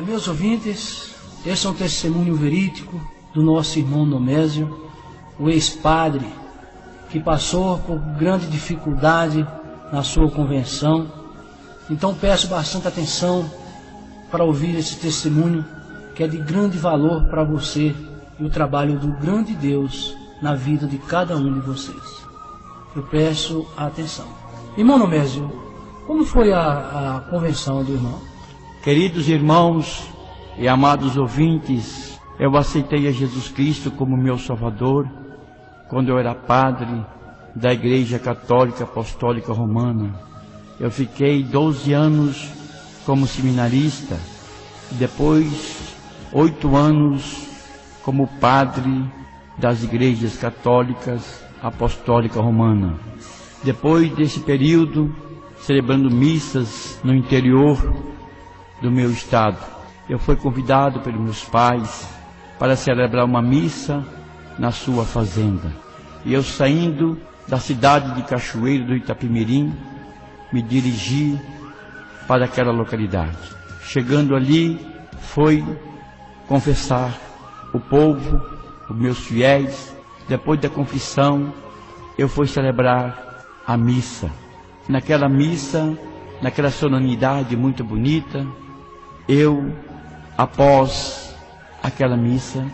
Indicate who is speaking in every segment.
Speaker 1: Meus ouvintes, esse é um testemunho verídico do nosso irmão Nomésio, o ex-padre, que passou por grande dificuldade na sua convenção. Então peço bastante atenção para ouvir esse testemunho, que é de grande valor para você e o trabalho do grande Deus na vida de cada um de vocês. Eu peço a atenção. Irmão Nomésio, como foi a convenção do irmão?
Speaker 2: Queridos irmãos e amados ouvintes, eu aceitei a Jesus Cristo como meu Salvador quando eu era padre da Igreja Católica Apostólica Romana. Eu fiquei 12 anos como seminarista e depois 8 anos como padre das Igrejas Católicas Apostólica Romana. Depois desse período, celebrando missas no interior do meu estado, eu fui convidado pelos meus pais para celebrar uma missa na sua fazenda. E eu, saindo da cidade de Cachoeiro do Itapemirim, me dirigi para aquela localidade. Chegando ali, fui confessar o povo, os meus fiéis. Depois da confissão, eu fui celebrar a missa. Naquela missa, naquela solenidade muito bonita, após aquela missa,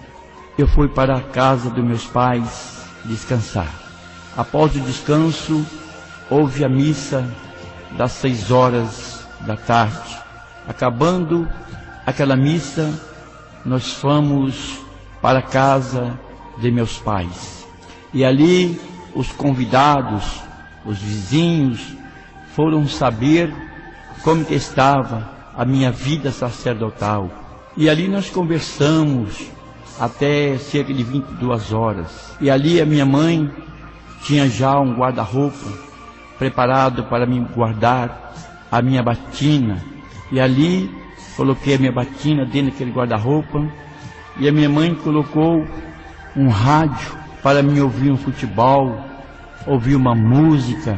Speaker 2: eu fui para a casa dos meus pais descansar. Após o descanso, houve a missa das 6 horas da tarde. Acabando aquela missa, nós fomos para a casa de meus pais. E ali os convidados, os vizinhos, foram saber como que estava a minha vida sacerdotal. E ali nós conversamos até cerca de 22 horas. E ali a minha mãe tinha já um guarda-roupa preparado para me guardar a minha batina. E ali coloquei a minha batina dentro daquele guarda-roupa. E a minha mãe colocou um rádio para me ouvir um futebol, ouvir uma música,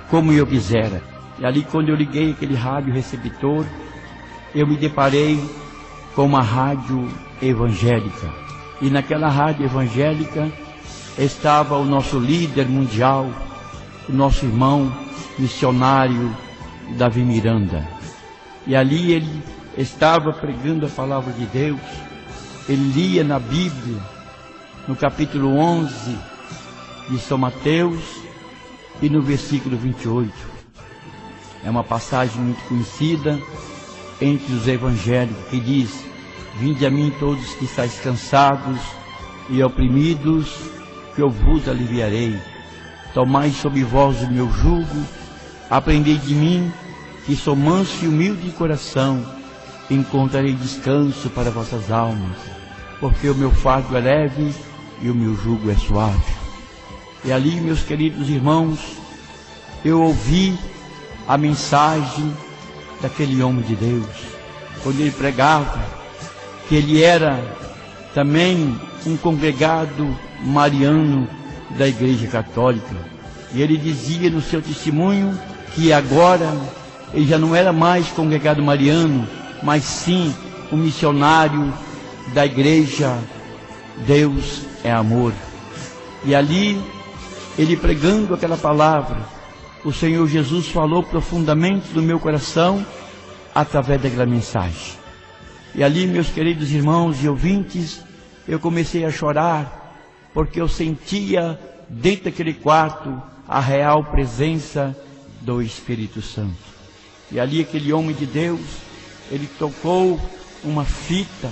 Speaker 2: como eu quisera. E ali, quando eu liguei aquele rádio receptor, eu me deparei com uma rádio evangélica. E naquela rádio evangélica estava o nosso líder mundial, o nosso irmão missionário Davi Miranda. E ali ele estava pregando a palavra de Deus. Ele lia na Bíblia, no capítulo 11 de São Mateus e no versículo 28. É uma passagem muito conhecida entre os evangélicos, que diz: vinde a mim todos que estáis cansados e oprimidos, que eu vos aliviarei. Tomai sobre vós o meu jugo, aprendei de mim, que sou manso e humilde de coração, encontrarei descanso para vossas almas, porque o meu fardo é leve e o meu jugo é suave. E ali, meus queridos irmãos, eu ouvi a mensagem daquele homem de Deus, quando ele pregava que ele era também um congregado mariano da Igreja Católica. E ele dizia no seu testemunho que agora ele já não era mais congregado mariano, mas sim um missionário da Igreja Deus é Amor. E ali, ele pregando aquela palavra, o Senhor Jesus falou profundamente do meu coração através daquela mensagem. E ali, meus queridos irmãos e ouvintes, eu comecei a chorar, porque eu sentia dentro daquele quarto a real presença do Espírito Santo. E ali aquele homem de Deus, ele tocou uma fita,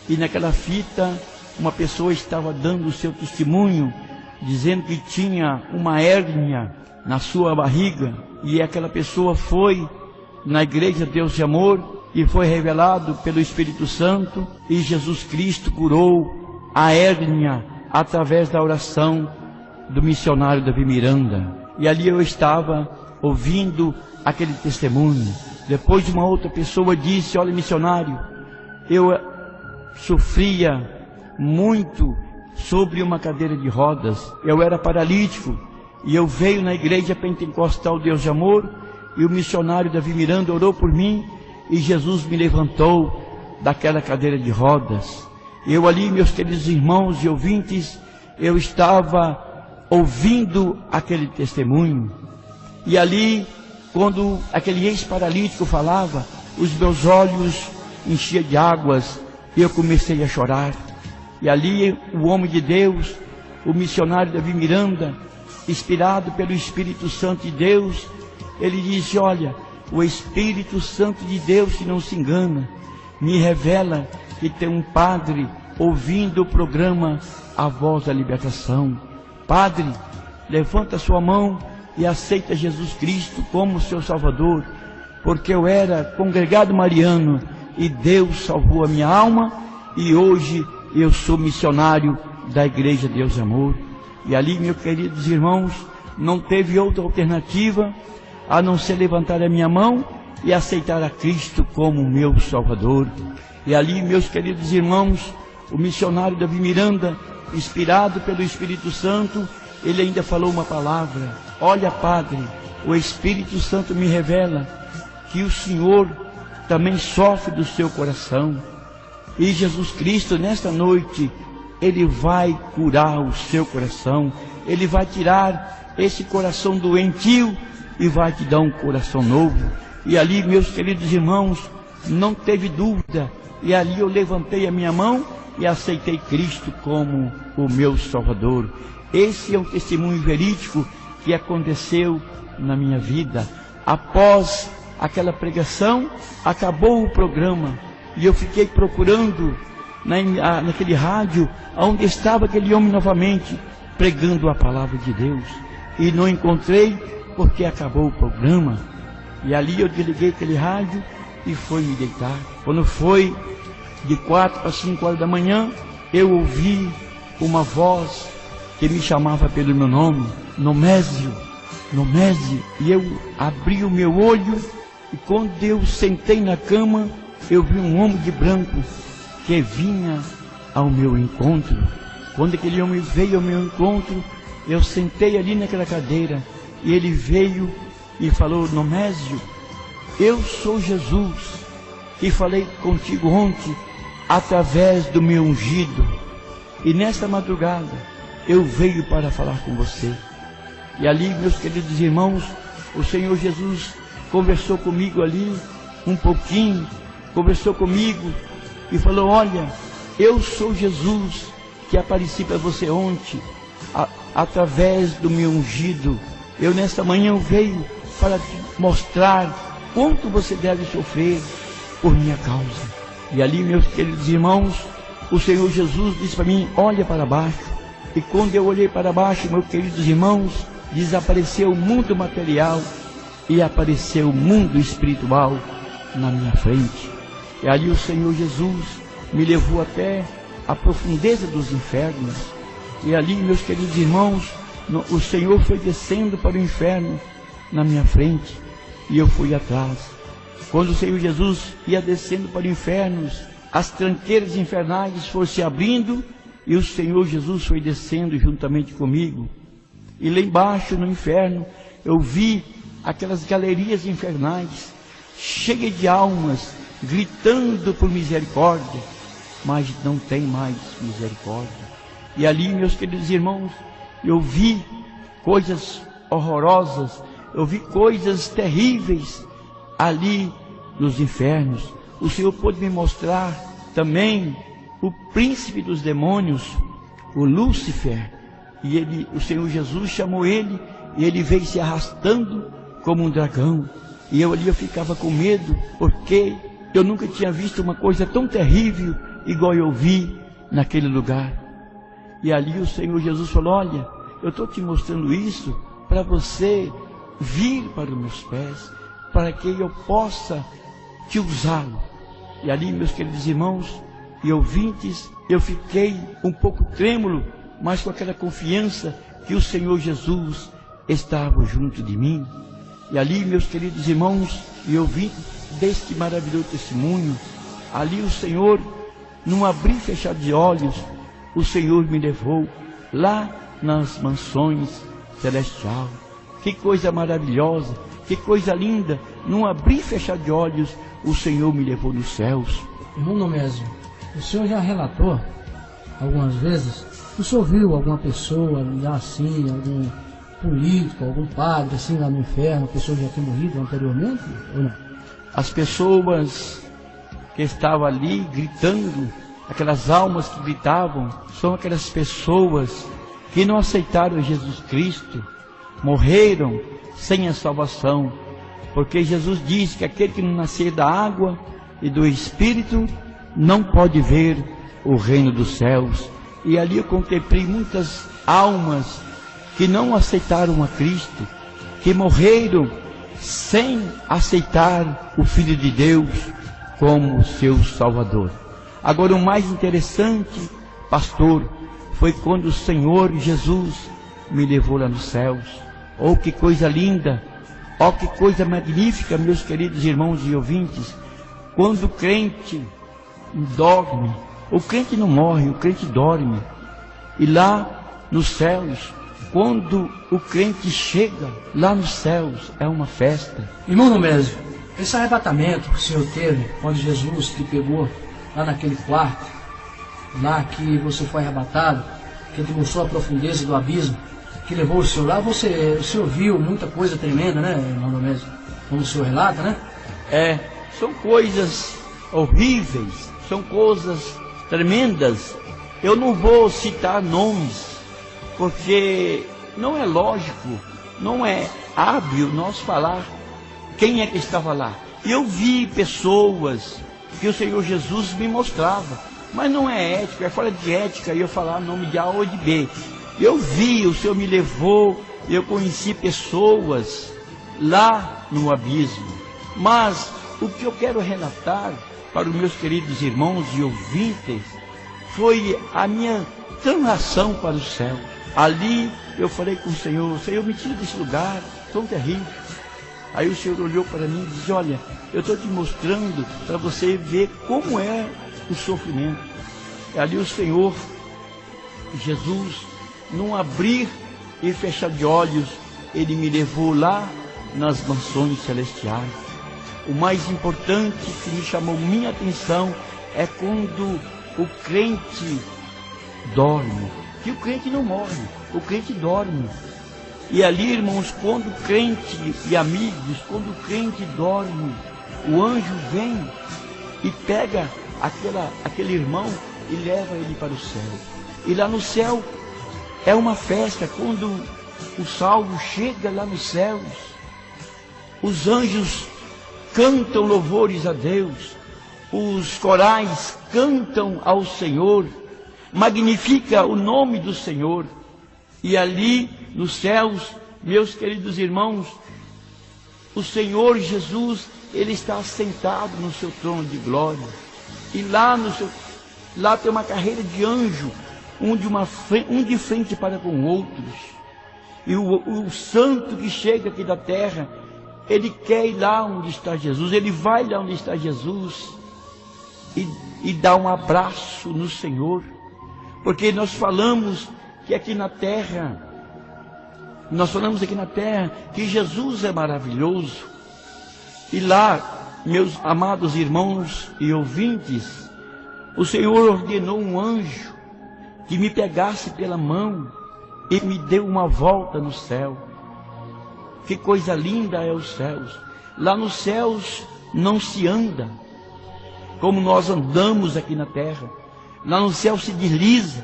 Speaker 2: e naquela fita uma pessoa estava dando o seu testemunho, dizendo que tinha uma hérnia na sua barriga, e aquela pessoa foi na Igreja Deus de Amor e foi revelado pelo Espírito Santo, e Jesus Cristo curou a hérnia através da oração do missionário Davi Miranda. E ali eu estava ouvindo aquele testemunho. Depois uma outra pessoa disse: olha, missionário, eu sofria muito sobre uma cadeira de rodas, eu era paralítico, e eu veio na igreja pentecostal Deus de Amor, e o missionário Davi Miranda orou por mim, e Jesus me levantou daquela cadeira de rodas. Eu ali, meus queridos irmãos e ouvintes, eu estava ouvindo aquele testemunho, e ali, quando aquele ex-paralítico falava, os meus olhos enchiam de águas, e eu comecei a chorar. E ali o homem de Deus, o missionário Davi Miranda, inspirado pelo Espírito Santo de Deus, ele disse: olha, o Espírito Santo de Deus, que não se engana, me revela que tem um padre ouvindo o programa A Voz da Libertação. Padre, levanta sua mão e aceita Jesus Cristo como seu Salvador, porque eu era congregado mariano e Deus salvou a minha alma, e hoje eu sou missionário da Igreja Deus de Amor. E ali, meus queridos irmãos, não teve outra alternativa a não ser levantar a minha mão e aceitar a Cristo como meu Salvador. E ali, meus queridos irmãos, o missionário Davi Miranda, inspirado pelo Espírito Santo, ele ainda falou uma palavra: olha, padre, o Espírito Santo me revela que o Senhor também sofre do seu coração, e Jesus Cristo nesta noite, Ele vai curar o seu coração, Ele vai tirar esse coração doentio e vai te dar um coração novo. E ali, meus queridos irmãos, não teve dúvida, e ali eu levantei a minha mão e aceitei Cristo como o meu Salvador. Esse é um testemunho verídico que aconteceu na minha vida. Após aquela pregação, acabou o programa, e eu fiquei procurando naquele rádio onde estava aquele homem novamente pregando a palavra de Deus, e não encontrei, porque acabou o programa. E ali eu desliguei aquele rádio e fui me deitar. Quando foi de 4 para 5 horas da manhã, eu ouvi uma voz que me chamava pelo meu nome: Nomésio, Nomésio. E eu abri o meu olho, e quando eu sentei na cama, eu vi um homem de branco que vinha ao meu encontro. Quando aquele homem veio ao meu encontro, eu sentei ali naquela cadeira, e ele veio e falou: Nomésio, eu sou Jesus, que falei contigo ontem, através do meu ungido, e nesta madrugada eu venho para falar com você. E ali, meus queridos irmãos, o Senhor Jesus conversou comigo ali um pouquinho, conversou comigo e falou: olha, eu sou Jesus que apareci para você ontem, através do meu ungido. Eu nesta manhã eu venho para te mostrar quanto você deve sofrer por minha causa. E ali, meus queridos irmãos, o Senhor Jesus disse para mim: olha para baixo. E quando eu olhei para baixo, meus queridos irmãos, desapareceu o mundo material e apareceu o mundo espiritual na minha frente. E ali o Senhor Jesus me levou até a profundeza dos infernos. E ali, meus queridos irmãos, o Senhor foi descendo para o inferno na minha frente, e eu fui atrás. Quando o Senhor Jesus ia descendo para o inferno, as tranqueiras infernais foram se abrindo, e o Senhor Jesus foi descendo juntamente comigo. E lá embaixo no inferno, eu vi aquelas galerias infernais, cheias de almas, gritando por misericórdia, mas não tem mais misericórdia. E ali, meus queridos irmãos, eu vi coisas horrorosas, eu vi coisas terríveis ali nos infernos. O Senhor pôde me mostrar também o príncipe dos demônios, o Lúcifer, e o Senhor Jesus chamou ele, e ele veio se arrastando como um dragão. E eu ali eu ficava com medo, porque eu nunca tinha visto uma coisa tão terrível igual eu vi naquele lugar. E ali o Senhor Jesus falou: olha, eu estou te mostrando isso para você vir para os meus pés, para que eu possa te usá-lo. E ali, meus queridos irmãos e ouvintes, eu fiquei um pouco trêmulo, mas com aquela confiança que o Senhor Jesus estava junto de mim. E ali, meus queridos irmãos, e ouvintes deste maravilhoso testemunho, ali o Senhor, num abrir e fechar de olhos, o Senhor me levou lá nas mansões celestiais. Que coisa maravilhosa, que coisa linda, num abrir e fechar de olhos, o Senhor me levou nos céus.
Speaker 1: Irmão Nomésio, o senhor já relatou algumas vezes, o senhor viu alguma pessoa já assim, algum político, algum padre assim lá no inferno, a pessoa já tinha morrido anteriormente ou não?
Speaker 2: As pessoas que estavam ali gritando, aquelas almas que gritavam, são aquelas pessoas que não aceitaram Jesus Cristo, morreram sem a salvação, porque Jesus disse que aquele que não nascer da água e do Espírito não pode ver o reino dos céus. E ali eu contemplei muitas almas que não aceitaram a Cristo, que morreram sem aceitar o Filho de Deus como seu Salvador. Agora, o mais interessante, pastor, foi quando o Senhor Jesus me levou lá nos céus. Oh, que coisa linda! Oh, que coisa magnífica, meus queridos irmãos e ouvintes! Quando o crente dorme, o crente não morre, o crente dorme. E lá nos céus, quando o crente chega lá nos céus, é uma festa.
Speaker 1: Irmão Nomésio, esse arrebatamento que o senhor teve, quando Jesus te pegou lá naquele quarto, lá que você foi arrebatado, que te mostrou a profundeza do abismo, que levou o senhor lá, o senhor viu muita coisa tremenda, né, irmão Nomésio? Como o senhor relata, né?
Speaker 2: São coisas horríveis, são coisas tremendas. Eu não vou citar nomes, porque não é lógico, não é hábil nós falar quem é que estava lá. Eu vi pessoas que o Senhor Jesus me mostrava, mas não é ético, é fora de ética eu falar nome de A ou de B. Eu vi, o Senhor me levou, eu conheci pessoas lá no abismo. Mas o que eu quero relatar para os meus queridos irmãos e ouvintes foi a minha translação para o céu. Ali eu falei com o Senhor, me tira desse lugar tão terrível. Aí o Senhor olhou para mim e disse, olha, eu estou te mostrando para você ver como é o sofrimento. E ali o Senhor Jesus, num abrir e fechar de olhos, Ele me levou lá nas mansões celestiais. O mais importante que me chamou minha atenção é quando o crente dorme. Que o crente não morre, o crente dorme. E ali, irmãos, quando o crente e amigos, quando o crente dorme, o anjo vem e pega aquele irmão e leva ele para o céu. E lá no céu é uma festa. Quando o salvo chega lá nos céus, os anjos cantam louvores a Deus, os corais cantam ao Senhor, magnifica o nome do Senhor. E ali nos céus, meus queridos irmãos, o Senhor Jesus, Ele está sentado no seu trono de glória. E lá tem uma carreira de anjo, um de frente para com outros. E o santo que chega aqui da terra, ele quer ir lá onde está Jesus, ele vai lá onde está Jesus e dá um abraço no Senhor. Porque nós falamos aqui na terra que Jesus é maravilhoso. E lá, meus amados irmãos e ouvintes, o Senhor ordenou um anjo que me pegasse pela mão e me deu uma volta no céu. Que coisa linda é os céus. Lá nos céus não se anda como nós andamos aqui na terra. Lá no céu se desliza.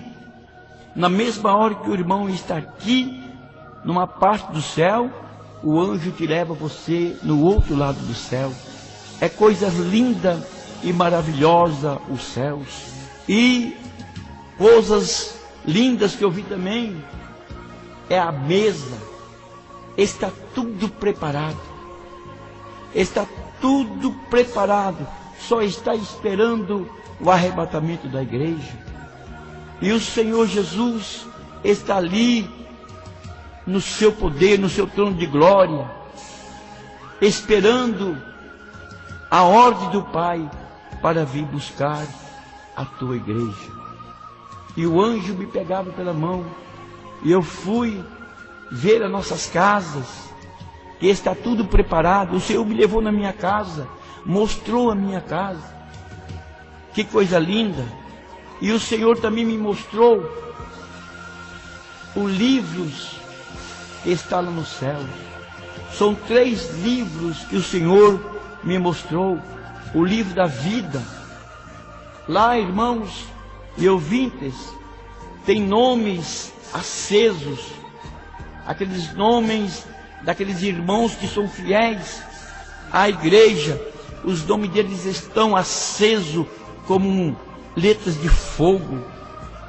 Speaker 2: Na mesma hora que o irmão está aqui, numa parte do céu, o anjo te leva você no outro lado do céu. É coisa linda e maravilhosa os céus. E coisas lindas que eu vi também é a mesa. Está tudo preparado. Está tudo preparado. Só está esperando o arrebatamento da igreja. E o Senhor Jesus está ali no seu poder, no seu trono de glória, esperando a ordem do Pai para vir buscar a tua igreja. E o anjo me pegava pela mão, e eu fui ver as nossas casas, que está tudo preparado. O Senhor me levou na minha casa, mostrou a minha casa, que coisa linda. E o Senhor também me mostrou os livros que estão lá no céu. São 3 livros que o Senhor me mostrou. O livro da vida. Lá, irmãos e ouvintes, tem nomes acesos, aqueles nomes daqueles irmãos que são fiéis à igreja. Os nomes deles estão acesos como letras de fogo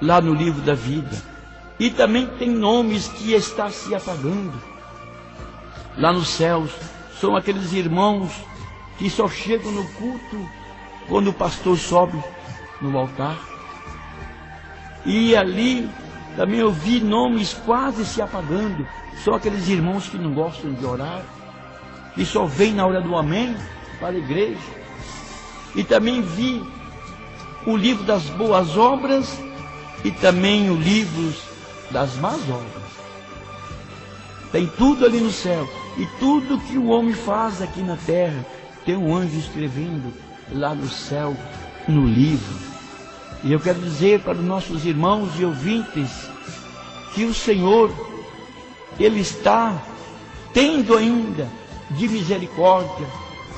Speaker 2: lá no livro da vida. E também tem nomes que estão se apagando lá nos céus. São aqueles irmãos que só chegam no culto quando o pastor sobe no altar. E ali também eu vi nomes quase se apagando. São aqueles irmãos que não gostam de orar, que só vêm na hora do amém para a igreja. E também vi o livro das boas obras e também o livro das más obras. Tem tudo ali no céu. E tudo que o homem faz aqui na terra, tem um anjo escrevendo lá no céu, no livro. E eu quero dizer para os nossos irmãos e ouvintes que o Senhor, Ele está tendo ainda de misericórdia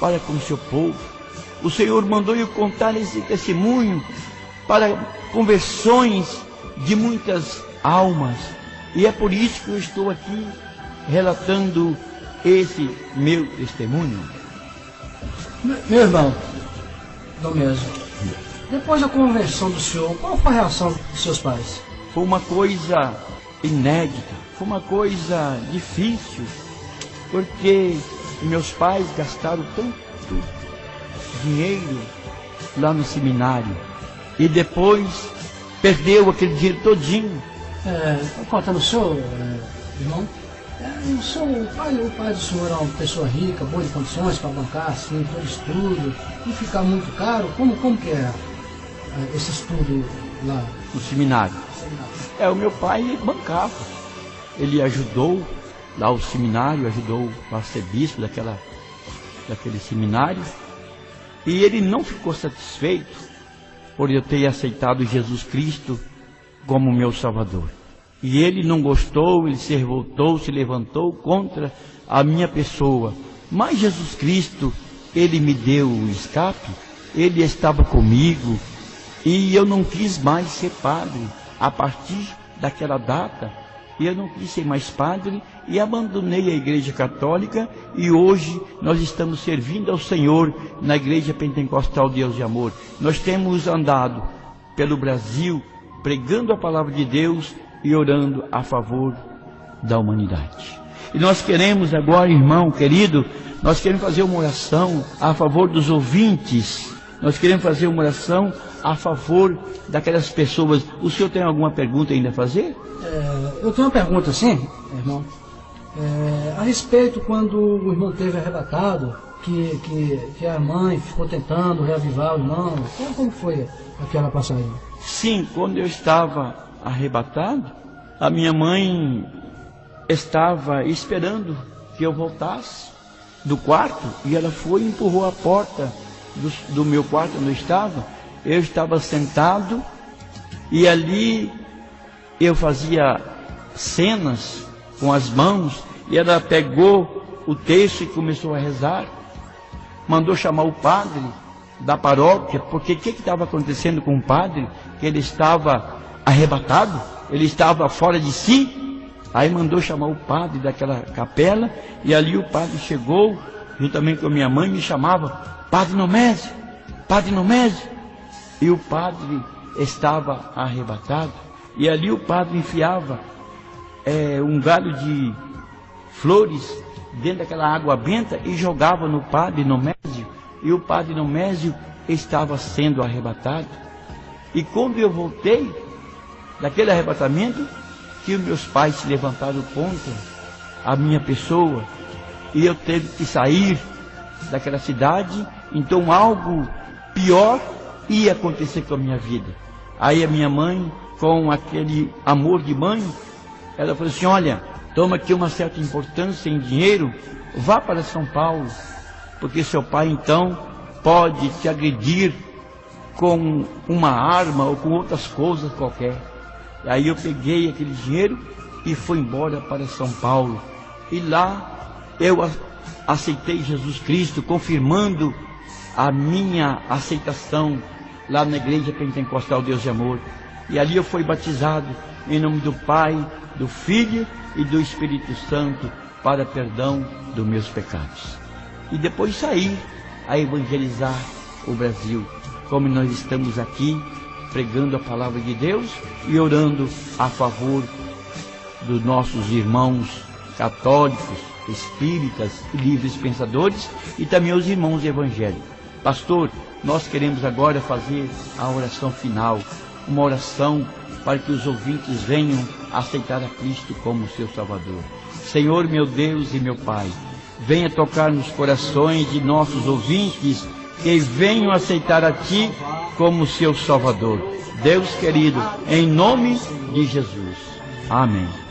Speaker 2: para com o seu povo. O Senhor mandou eu contar esse testemunho para conversões de muitas almas. E é por isso que eu estou aqui relatando esse meu testemunho.
Speaker 1: Meu irmão, Domésio, depois da conversão do senhor, qual foi a reação dos seus pais?
Speaker 2: Foi uma coisa inédita, foi uma coisa difícil, porque meus pais gastaram tanto dinheiro lá no seminário e depois perdeu aquele dinheiro todinho.
Speaker 1: Contando o senhor, irmão, o pai do senhor é uma pessoa rica, boa de condições para bancar assim, todo estudo, e ficar muito caro? Como que é esse estudo lá?
Speaker 2: No seminário. O meu pai bancava. Ele ajudou lá o seminário, ajudou o arcebispo daquele seminário. E ele não ficou satisfeito por eu ter aceitado Jesus Cristo como meu Salvador. E ele não gostou, ele se revoltou, se levantou contra a minha pessoa. Mas Jesus Cristo, Ele me deu o escape, Ele estava comigo, e eu não quis mais ser padre. A partir daquela data, eu não quis ser mais padre e abandonei a Igreja Católica, e hoje nós estamos servindo ao Senhor na Igreja Pentecostal Deus de Amor. Nós temos andado pelo Brasil, pregando a palavra de Deus e orando a favor da humanidade. E nós queremos agora, irmão querido, nós queremos fazer uma oração a favor dos ouvintes. Nós queremos fazer uma oração a favor daquelas pessoas. O senhor tem alguma pergunta ainda a fazer?
Speaker 1: Eu tenho uma pergunta, sim, irmão. A respeito quando o irmão teve arrebatado, que a mãe ficou tentando reavivar o irmão. Como foi aquela passagem?
Speaker 2: Sim, quando eu estava arrebatado, a minha mãe estava esperando que eu voltasse do quarto, e ela foi e empurrou a porta do meu quarto onde eu estava sentado, e ali eu fazia cenas com as mãos, e ela pegou o texto e começou a rezar, mandou chamar o padre da paróquia, porque o que estava acontecendo com o padre? Que ele estava arrebatado, ele estava fora de si. Aí mandou chamar o padre daquela capela, e ali o padre chegou, juntamente com a minha mãe, me chamava, Padre Nomésio, Padre Nomésio. E o padre estava arrebatado, e ali o padre enfiava um galho de flores dentro daquela água benta e jogava no padre Nomésio, e o padre Nomésio estava sendo arrebatado. E quando eu voltei daquele arrebatamento, que os meus pais se levantaram contra a minha pessoa e eu teve que sair daquela cidade, então algo pior ia acontecer com a minha vida. Aí a minha mãe, com aquele amor de mãe, ela falou assim: olha, toma aqui uma certa importância em dinheiro, vá para São Paulo, porque seu pai então pode te agredir com uma arma ou com outras coisas qualquer. Aí eu peguei aquele dinheiro e fui embora para São Paulo. E lá eu aceitei Jesus Cristo, confirmando a minha aceitação lá na Igreja Pentecostal Deus de Amor. E ali eu fui batizado em nome do Pai, do Filho e do Espírito Santo para perdão dos meus pecados. E depois saí a evangelizar o Brasil, como nós estamos aqui pregando a palavra de Deus e orando a favor dos nossos irmãos católicos, espíritas e livres pensadores e também os irmãos evangélicos. Pastor, nós queremos agora fazer a oração final, uma oração para que os ouvintes venham aceitar a Cristo como seu Salvador. Senhor, meu Deus e meu Pai, venha tocar nos corações de nossos ouvintes que venham aceitar a Ti como seu Salvador. Deus querido, em nome de Jesus. Amém.